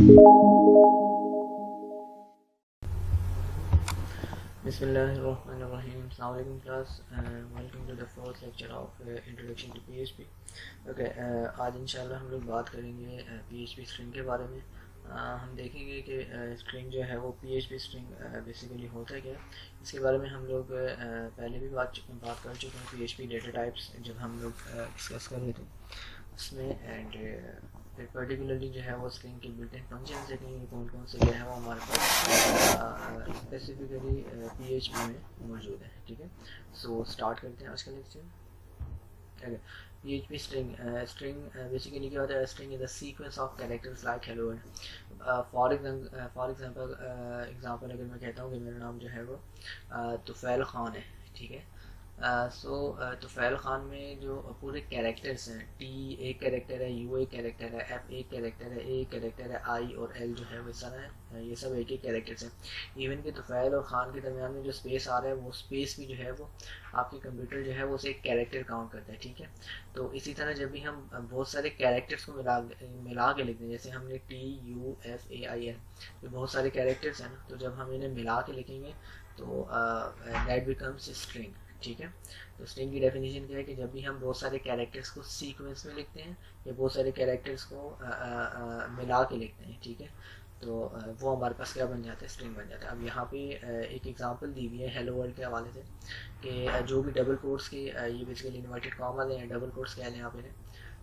Bismillahirrahmanirrahim. Assalamu alaikum class. Welcome to the fourth lecture of Introduction to PHP. Okay, आज इंशाल्लाह हम लोग बात करेंगे PHP स्ट्रिंग के बारे में। हम देखेंगे कि स्ट्रिंग जो है वो PHP स्ट्रिंग बेसिकली होता क्या है। इसके बारे में हम लोग पहले भी बात कर चुके हैं। PHP डेटा टाइप्स जब हम लोग डिस्कस कर रहे थे उसमें, एंड फिर पर्टिकुलरली जो है वो स्ट्रिंग के बिल्ट इन फंक्शन देखेंगे कौन कौन से जो है वो हमारे पास स्पेसिफिकली PHP में मौजूद है। ठीक है, सो स्टार्ट करते हैं आज का लेक्चर। PHP स्ट्रिंग बेसिकली क्या होता है? String is the sequence of characters like hello world. For example अगर मैं कहता हूँ कि मेरा नाम जो है वो तुफैल ख़ान है, ठीक है। तुफैल ख़ान में जो पूरे कैरेक्टर्स हैं, टी एक कैरेक्टर है, यू एक कैरेक्टर है, एफ एक कैरेक्टर है, ए एक कैरेक्टर है, आई और एल जो है वो सारा है, ये सब एक एक कैरेक्टर्स हैं। इवन कि तुफैल और ख़ान के दरमियान में जो स्पेस आ रहा है वो स्पेस भी जो है वो आपके कंप्यूटर जो है वो उसे एक कैरेक्टर काउंट करता है। ठीक है, तो इसी तरह जब भी हम बहुत सारे कैरेक्टर्स को मिला के लिखते हैं, जैसे हमने T U F A I L, ये बहुत सारे कैरेक्टर्स हैं ना, तो जब हम इन्हें मिला के लिखेंगे तो दैट बिकम्स स्ट्रिंग। ठीक है, तो स्ट्रिंग की डेफिनेशन क्या है कि जब भी हम बहुत सारे कैरेक्टर्स को सीक्वेंस में लिखते हैं या बहुत सारे कैरेक्टर्स को मिला के लिखते हैं, ठीक है, तो वो हमारे पास क्या बन जाता है? स्ट्रिंग बन जाता है। अब यहाँ पे एक एग्जांपल दी हुई है हेलो वर्ल्ड के हवाले से कि जो भी डबल कोट्स के ये बेसिकली इन्वर्टेड कॉमा हैं, डबल कोट्स कह लें आप इन्हें,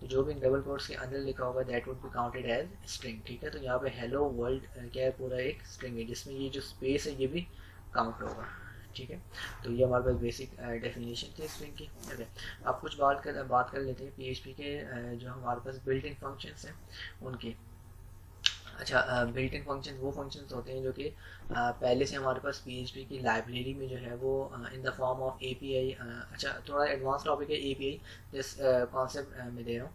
तो जो भी इन डबल कोट्स के अंदर लिखा होगा that would be counted as string. ठीक है, तो यहाँ पे हेलो वर्ल्ड क्या है? पूरा एक स्ट्रिंग है जिसमें ये जो स्पेस है ये भी काउंट होगा। ठीक है, तो ये हमारे पास बेसिक डेफिनेशन थी स्ट्रिंग की। ओके, अब कुछ बात कर लेते हैं PHP के जो हमारे पास बिल्ट इन फंक्शंस हैं उनकी। अच्छा, बिल्ट इन फंक्शन वो फंक्शंस होते हैं जो कि पहले से हमारे पास PHP की लाइब्रेरी में जो है वो in the form of API। अच्छा, थोड़ा एडवांस टॉपिक है API, जिस कॉन्सेप्ट में दे रहा हूँ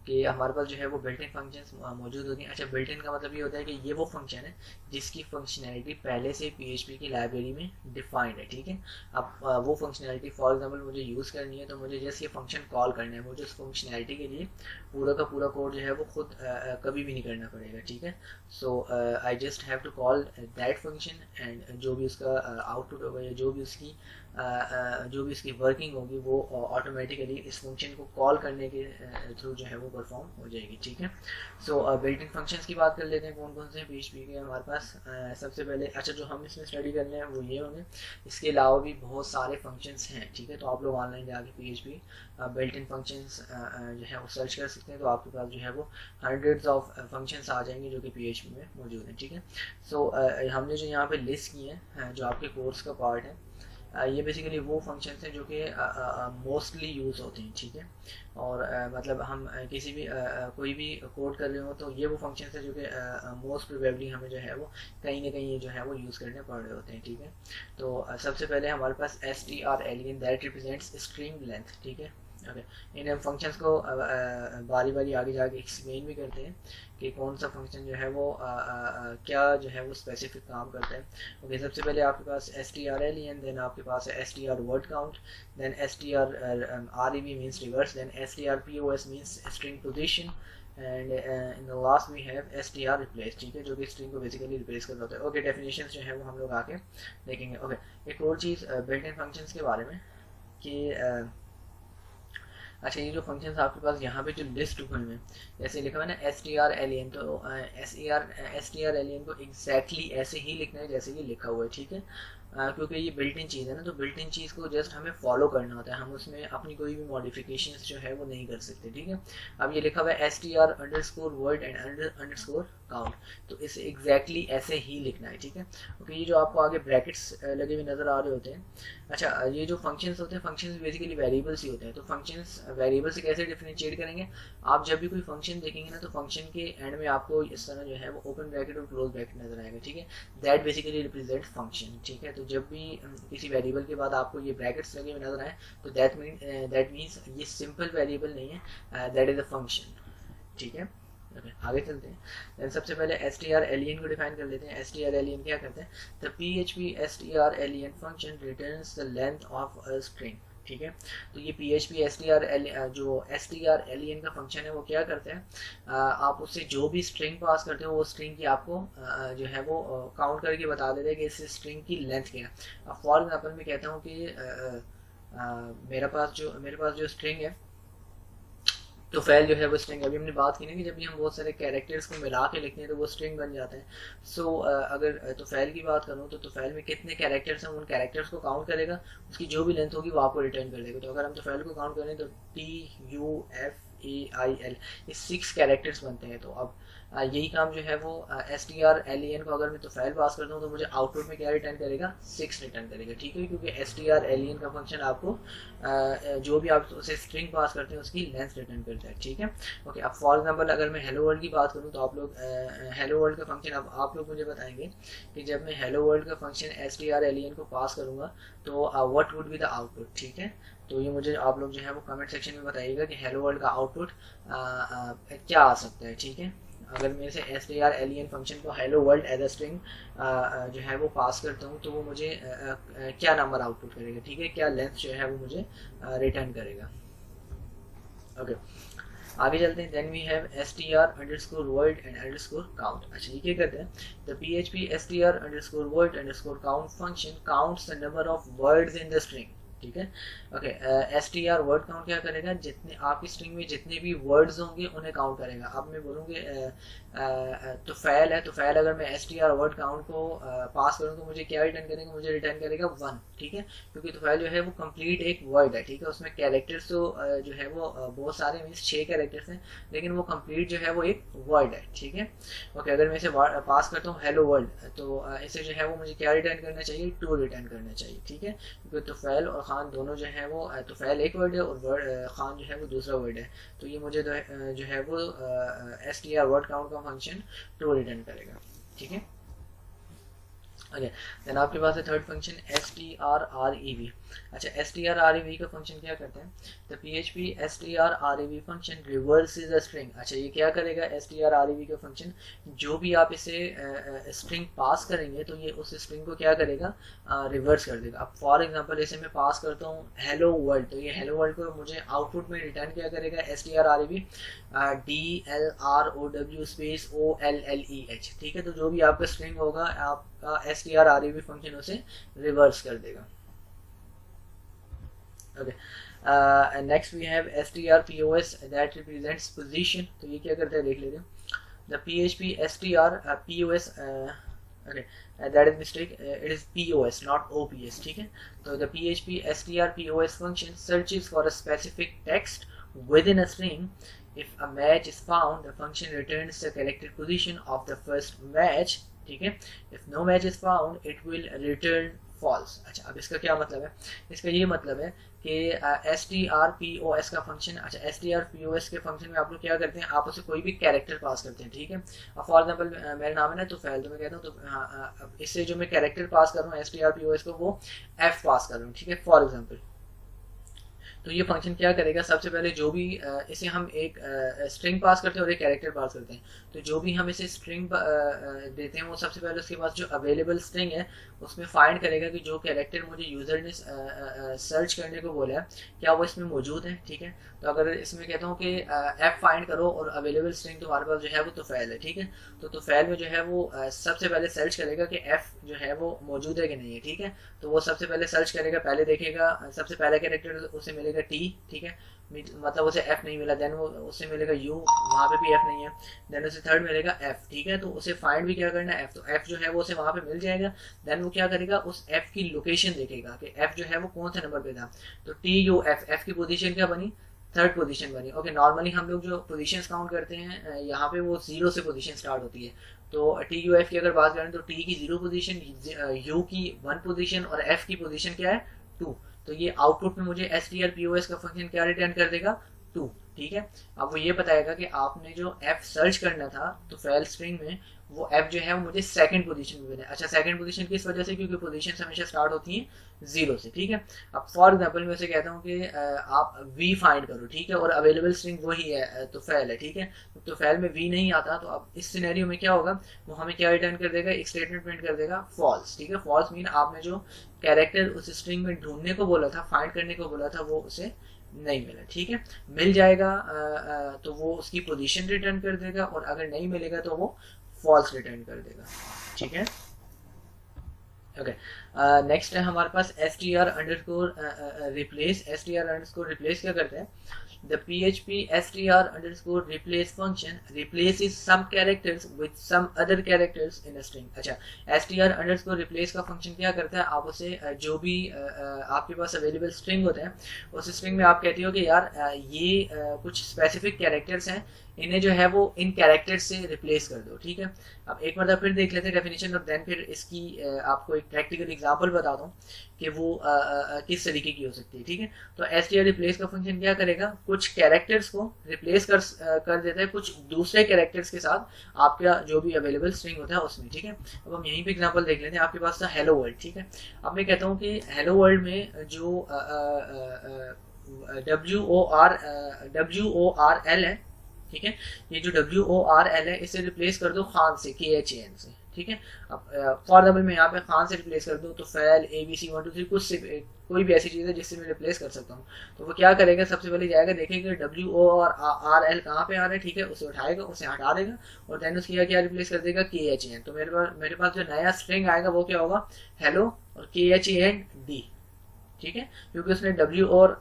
कि हमारे पास जो है वो बिल्ट इन फंक्शंस मौजूद होती हैं। अच्छा, बिल्ट इन का मतलब ये होता है कि ये वो फंक्शन है जिसकी फंक्शनैलिटी पहले से PHP की लाइब्रेरी में डिफाइंड है। ठीक है, अब वो फंक्शनैलिटी फॉर एग्जांपल मुझे यूज़ करनी है तो मुझे जस्ट ये फंक्शन कॉल करना है, मुझे उस फंक्शनैलिटी के लिए पूरा का पूरा कोड जो है वो खुद कभी भी नहीं करना पड़ेगा। ठीक है, so I just have to call that function, and जो भी उसका आउटपुट होगा या जो भी उसकी वर्किंग होगी वो ऑटोमेटिकली इस फंक्शन को कॉल करने के थ्रू जो है वो परफॉर्म हो जाएगी। ठीक है, सो बिल्ट इन फंक्शंस की बात कर लेते हैं कौन कौन से हैं PHP के हमारे पास। सबसे पहले अच्छा जो हम इसमें स्टडी कर रहे हैं वो ये होंगे। इसके अलावा भी बहुत सारे फंक्शंस हैं। ठीक है, तो आप लोग ऑनलाइन जाके PHP बिल्ट इन फंक्शंस जो है वो सर्च कर सकते हैं, तो आपके पास जो है वो हंड्रेड्स ऑफ फंक्शंस आ जाएंगे जो कि PHP में मौजूद हैं। ठीक है, सो हमने जो यहाँ पे लिस्ट किए हैं जो आपके कोर्स का पार्ट है, ये बेसिकली वो फंक्शंस हैं जो कि मोस्टली यूज़ होते हैं। ठीक है, और मतलब हम किसी भी कोई भी कोड कर रहे हो तो ये वो फंक्शंस हैं जो कि मोस्ट प्रोबेबली हमें जो है वो कहीं ना कहीं जो है वो यूज़ करने पड़ रहे होते हैं। ठीक है, तो सबसे पहले हमारे पास strlen that represents string length. ठीक है, ओके, इन फंक्शंस को बारी बारी आगे जाके एक्सप्लेन भी करते हैं कि कौन सा फंक्शन जो है वो क्या जो है वो स्पेसिफिक काम करता है। ओके, सबसे पहले आपके पास strlen, देन आपके पास है str word count, then strrev means reverse, then strpos means string position, and in the last we have str replace। ठीक है, जो कि स्ट्रिंग को बेसिकली रिप्लेस कर होता है। ओके, डेफिनेशंस जो है वो हम लोग आके देखेंगे। ओके, एक और चीज़ बिल्ट इन फंक्शंस के बारे में कि अच्छा, ये जो फंक्शंस आपके पास यहाँ पे जो लिस्ट हुए हैं जैसे लिखा हुआ है ना strlen, तो strlen को एग्जैक्टली ऐसे ही लिखना है जैसे कि लिखा हुआ है। ठीक है, क्योंकि ये बिल्ट इन चीज़ है ना, तो बिल्ट इन चीज़ को जस्ट हमें फॉलो करना होता है, हम उसमें अपनी कोई भी मॉडिफिकेशंस जो है वो नहीं कर सकते। ठीक है, अब ये लिखा हुआ है str_word एंड _count, तो इसे एग्जैक्टली ऐसे ही लिखना है। ठीक है, क्योंकि ये जो आपको आगे ब्रैकेट्स लगे हुए नज़र आ रहे होते हैं, अच्छा, ये जो फंक्शंस होते हैं फंक्शंस बेसिकली वेरिएबल्स ही होते हैं। तो फंक्शंस वेरिएबल से कैसे डिफरेंशिएट करेंगे? आप जब भी कोई फंक्शन देखेंगे ना तो फंक्शन के एंड में आपको इस तरह जो है वो ओपन ब्रैकेट और क्लोज ब्रैकेट नजर आएगा। ठीक है, दैट बेसिकली रिप्रेजेंट फंक्शन। ठीक है, तो जब भी किसी वेरिएबल के बाद आपको ये ब्रैकेट्स लगे हुए नजर आए तो दैट मीन्स ये सिंपल वेरिएबल नहीं है, दैट इज अ फंक्शन। ठीक है, आगे चलते हैं। सबसे पहले strlen को डिफाइन कर लेते हैं। strlen क्या करते हैं? The PHP strlen function returns the length of a string. ठीक है। तो ये PHP STR जो STR_LEN का फंक्शन है वो क्या करता है, आप उससे जो भी स्ट्रिंग पास करते हो वो स्ट्रिंग की आपको जो है वो काउंट करके बता देता है कि इस स्ट्रिंग की लेंथ क्या है। अब फॉर एग्जाम्पल मैं कहता हूँ कि मेरे पास जो स्ट्रिंग है तो फैल जो है वो स्ट्रिंग, अभी हमने बात की ना कि जब भी हम बहुत सारे कैरेक्टर्स को मिला के लिखते हैं तो वो स्ट्रिंग बन जाते हैं। सो अगर तो फैल की बात करूँ तो फैल में कितने कैरेक्टर्स हैं उन कैरेक्टर्स को काउंट करेगा, उसकी जो भी लेंथ होगी वो आपको रिटर्न कर देगा। तो अगर हम तो फैल को काउंट करें तो TUFAIL ये 6 कैरेक्टर्स बनते हैं। तो अब यही काम जो है वो STR_LEN को अगर मैं तो फैल पास करता हूँ तो मुझे आउटपुट में क्या रिटर्न करेगा, 6 रिटर्न करेगा। ठीक है, क्योंकि STR_LEN का फंक्शन आपको जो भी आप उसे स्ट्रिंग पास करते हैं उसकी लेंथ रिटर्न करता है। ठीक है, ओके। अब फॉर एग्जांपल अगर मैं हेलो वर्ल्ड की बात करूँ तो आप लोग हेलो वर्ल्ड का फंक्शन, अब आप लोग मुझे बताएंगे कि जब मैं हेलो वर्ल्ड का फंक्शन STR_LEN को पास करूँगा तो what would be the output. ठीक है, तो ये मुझे आप लोग जो है वो कमेंट सेक्शन में बताइएगा कि हेलो वर्ल्ड का आउटपुट क्या आ सकता है। ठीक है, अगर मैं इसे STR_LEN फंक्शन को hello world as a string जो है वो पास करता हूँ तो वो मुझे क्या नंबर आउटपुट करेगा। ठीक है, क्या लेंथ जो है वो मुझे रिटर्न करेगा। ओके, आगे चलते हैं। Then we have str_void and count। अच्छा, ये क्या करते हैं, the PHP str_void_count function counts the number of words in the string. ठीक है, ओके। STR वर्ड काउंट क्या करेगा, जितने आपकी स्ट्रिंग में जितने भी वर्ड्स होंगे उन्हें काउंट करेगा। अब मैं बोलूँगी तो फैल है, तो फैल अगर मैं STR वर्ड काउंट को पास करूँ तो मुझे क्या रिटर्न करेगा, मुझे रिटर्न करेगा 1। ठीक है, क्योंकि तो फैल जो है वो कंप्लीट एक वर्ड है। ठीक है, उसमें कैरेक्टर्स तो जो है वो बहुत सारे मीन्स 6 कैरेक्टर्स हैं, लेकिन वो कंप्लीट जो है वो एक वर्ड है। ठीक है, ओके। अगर मैं इसे पास करता हूँ हेलो वर्ल्ड तो इसे जो है वो मुझे क्या रिटर्न करना चाहिए, 2 रिटर्न करना चाहिए। ठीक है, क्योंकि तो फैल और खान दोनों जो है वो तो फैल एक वर्ड है और खान जो है वो दूसरा वर्ड है। तो ये मुझे जो है वो STR वर्ड काउंट का फंक्शन 2 रिटर्न करेगा। ठीक है, ओके। देन आपके पास है थर्ड फंक्शन strrev। अच्छा, strrev का फंक्शन क्या करता है, the PHP strrev function reverses a string. अच्छा, ये क्या करेगा strrev का फंक्शन, जो भी आप इसे स्ट्रिंग पास करेंगे तो ये उस स्ट्रिंग को क्या करेगा, रिवर्स कर देगा। अब फॉर एग्जांपल इसे मैं पास करता हूँ हेलो वर्ल्ड, तो ये हेलो वर्ल्ड को मुझे आउटपुट में रिटर्न क्या करेगा, strrev DLROW स्पेस OLLEH। ठीक है, तो जो भी आपका स्ट्रिंग होगा आपका strrev फंक्शन उसे रिवर्स कर देगा। Okay, next we have strPOS that represents position. तो ये क्या करता है देख लेते हैं, the PHP strPOS okay, that is mistake, it is POS not OPS। ठीक है, तो the PHP strPOS function searches for a specific text within a string। If a match is found, the function returns the character position of the first match। ठीक है, if no match is found, it will return false। अच्छा, अब इसका क्या मतलब है, इसका ये मतलब है कि strPOS का फंक्शन, अच्छा strPOS के फंक्शन में आप लोग क्या करते हैं, आप उसे कोई भी कैरेक्टर पास करते हैं। ठीक है, अब फॉर एग्जांपल मेरा नाम है ना तो फैल, तो मैं कहता हूँ तो इससे जो मैं कैरेक्टर पास कर रहा हूँ strPOS को वो F पास कर रहा हूँ। ठीक है, फॉर एग्जांपल तो ये फंक्शन क्या करेगा, सबसे पहले जो भी इसे हम एक स्ट्रिंग पास करते हैं और एक कैरेक्टर पास करते हैं, तो जो भी हम इसे स्ट्रिंग देते हैं वो सबसे पहले उसके पास जो अवेलेबल स्ट्रिंग है उसमें फाइंड करेगा कि जो कैरेक्टर मुझे यूज़र ने सर्च करने को बोला है क्या वो इसमें मौजूद है। ठीक है, तो अगर इसमें कहता हूँ कि F फाइंड करो और अवेलेबल स्ट्रिंग तुम्हारे पास जो है वो तो फैल है। ठीक है, तो फैल में जो है वो सबसे पहले सर्च करेगा कि F जो है वो मौजूद है कि नहीं है। ठीक है, तो वो सबसे पहले सर्च करेगा, पहले देखेगा सबसे पहला कैरेक्टर उसे मिलेगा T। ठीक है, मतलब उसे F नहीं मिला, देन वो उसे मिलेगा U, वहाँ पे भी F नहीं है, देन उसे थर्ड मिलेगा F। ठीक है, तो उसे फाइंड भी क्या करना है F, तो F जो है वो उसे वहाँ पे मिल जाएगा। देन वो क्या करेगा, उस F की लोकेशन देखेगा कि F जो है वो कौन से नंबर पे था, तो TUF, F की पोजीशन क्या बनी, थर्ड पोजीशन बनी। ओके, नॉर्मली हम लोग जो पोजीशंस काउंट करते हैं यहाँ पे वो 0 से पोजीशन स्टार्ट होती है। तो TUF की अगर बात करें तो T की 0 पोजीशन, U की 1 पोजीशन और F की पोजीशन क्या है 2। तो ये आउटपुट में मुझे strPOS का फंक्शन क्या रिटर्न कर देगा, 2। ठीक है। अब वो ये बताएगा कि आपने जो एफ सर्च करना था तो फेल स्ट्रिंग में वो एफ जो है वो मुझे सेकंड पोजीशन में मिला। अच्छा, सेकंड पोजीशन किस वजह से? क्योंकि पोजीशन हमेशा स्टार्ट होती हैं जीरो से, ठीक है। अब फॉर एग्जांपल मैं उसे कहता हूँ कि आप वी फाइंड करो, ठीक है, और अवेलेबल स्ट्रिंग वही है तो फेल है, ठीक है। तो फेल में वी नहीं आता, तो अब इस सिनेरियो में क्या होगा, वो हमें क्या रिटर्न कर देगा, एक स्टेटमेंट प्रिंट कर देगा फॉल्स, ठीक है। फॉल्स मीन आपने जो कैरेक्टर उस स्ट्रिंग में ढूंढने को बोला था, फाइंड करने को बोला था, वो उसे नहीं मिला, ठीक है। मिल जाएगा तो वो उसकी पोजीशन रिटर्न कर देगा, और अगर नहीं मिलेगा तो वो फॉल्स रिटर्न कर देगा, ठीक है। ओके, नेक्स्ट है हमारे पास str underscore replace. str underscore replace क्या करते हैं? The PHP str underscore replace function replaces some characters with some other characters in a string। अच्छा, str underscore replace का फंक्शन क्या करता है? आप उसे जो भी आपके पास अवेलेबल स्ट्रिंग होते हैं, उस स्ट्रिंग में आप कहते हो कि यार ये कुछ स्पेसिफिक कैरेक्टर्स हैं, इन्हें जो है वो इन कैरेक्टर्स से रिप्लेस कर दो, ठीक है। अब एक बार फिर देख लेते हैं डेफिनेशन, और देन फिर इसकी आपको एक प्रैक्टिकल एग्जांपल बताता हूँ कि वो किस तरीके की हो सकती है, ठीक है। तो str रिप्लेस का फंक्शन क्या करेगा? कुछ कैरेक्टर्स को रिप्लेस कर देता है कुछ दूसरे कैरेक्टर्स के साथ आपका जो भी अवेलेबल स्ट्रिंग होता है उसमें, ठीक है। अब हम यहीं पे एग्जांपल देख लेते हैं। आपके पास था हेलो वर्ल्ड, ठीक है। अब मैं कहता हूँ कि हेलो वर्ल्ड में जो WORL है, ठीक है, ये जो WORL है इसे रिप्लेस कर दो खान से, KHAN से, ठीक है। अब फॉर एग्जाम्पल मैं यहाँ पे खान से रिप्लेस कर दूँ तो फैल ABC 1 2 3 कुछ से कोई भी ऐसी चीज़ है जिससे मैं रिप्लेस कर सकता हूँ। तो वो क्या करेगा? सबसे पहले जाएगा, देखेगा WORL कहाँ पे आ रहा है, ठीक है, उसे उठाएगा, उसे हटा देगा, और देन उसकी क्या रिप्लेस कर देगा? KHAN। तो मेरे पास जो नया स्ट्रिंग आएगा वो क्या होगा? हेलो और KHAND, ठीक है, क्योंकि उसने W और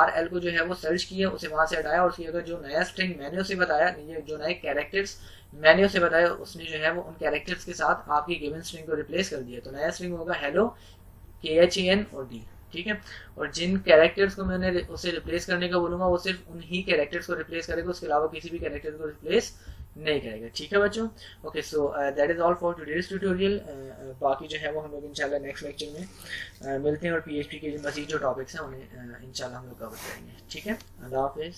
RL को जो है वो सर्च किया, उसे वहां से हटाया, और उसकी अगर जो नया स्ट्रिंग मैंने उसे बताया, ये जो नए कैरेक्टर्स मैंने उसे बताया, उसने जो है वो उन कैरेक्टर्स के साथ आपकी गिवन स्ट्रिंग को रिप्लेस कर दिया। तो नया स्ट्रिंग होगा हेलो, KHAN और D, ठीक है। और जिन कैरेक्टर्स को मैंने उसे रिप्लेस करने का बोलूंगा वो सिर्फ उन्हीं कैरेक्टर्स को रिप्लेस करेगा, उसके अलावा किसी भी कैरेक्टर को रिप्लेस नहीं करेगा, ठीक है बच्चों। Okay, so that is all for today's tutorial. बाकी जो है वो हम लोग इंशाल्लाह नेक्स्ट लेक्चर में मिलते हैं, और PHP के मज़ीद जो टॉपिक्स हैं उन्हें इंशाल्लाह हम लोग कवर करेंगे, ठीक है। अल्लाह हाफिज़।